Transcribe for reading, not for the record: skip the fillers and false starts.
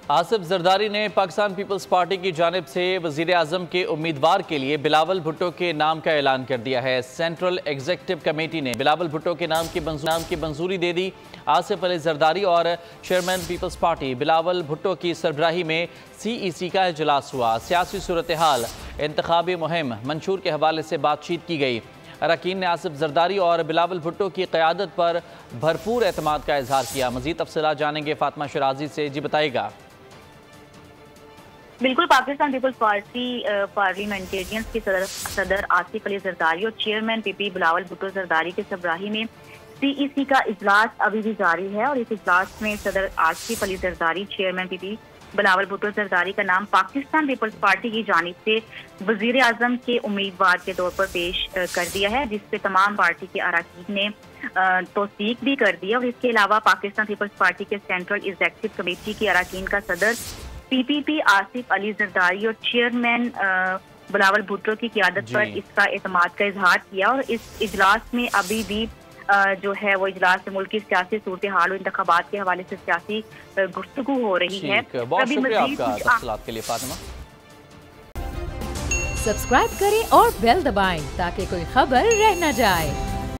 आसिफ जरदारी ने Pakistan peoples party की जानिब से वज़ीर आज़म के उम्मीदवार के लिए बिलावल भुट्टो के नाम का ऐलान कर दिया है। सेंट्रल एग्जीक्यूटिव कमेटी ने बिलावल भुट्टो के नाम की मंजूरी दे दी। आसिफ अली जरदारी और चेयरमैन पीपल्स पार्टी बिलावल भुट्टो की सरबराही में CEC का इजलास हुआ। सियासी सूरत हाल, इंतखाबी मुहिम मंशूर के हवाले से बातचीत की गई। अरकान ने आसिफ जरदारी और बिलावल भुट्टो की क़यादत पर भरपूर एतमाद का इजहार किया। मज़ीद तफसीलात जानेंगे फातिमा शराजी से। जी बताइएगा। बिल्कुल, पाकिस्तान पीपल्स पार्टी पार्लियामेंटेरियंस के सदर आसिफ अली जरदारी और चेयरमैन PP बिलावल भुट्टो जरदारी के सरबराही में CEC का इजलास अभी भी जारी है और इस इजलास में सदर आसिफ अली जरदारी, चेयरमैन PP बिलावल भुट्टो जरदारी का नाम पाकिस्तान पीपल्स पार्टी की जानिब से वजीर आजम के उम्मीदवार के तौर पर पेश कर दिया है, जिसपे तमाम पार्टी के अरकान ने तौसीक भी कर दिया। और इसके अलावा पाकिस्तान पीपल्स पार्टी के सेंट्रल एग्जीक्यूटिव कमेटी के अरकान का सदर PPP आसिफ अली जरदारी और चेयरमैन बिलावल भुट्टो की क़यादत पर इसका एतमाद का इजहार किया। और इस इजलास में अभी भी जो है वो इजलास में मुल्क की सियासी सूरत हाल और इंतखाबात के हवाले से सियासी गुफ्तगू हो रही है। बहुत शुक्रिया आपका तफसीलात के लिए फातिमा। सब्सक्राइब करें और बेल दबाएं ताकि कोई खबर रह न जाए।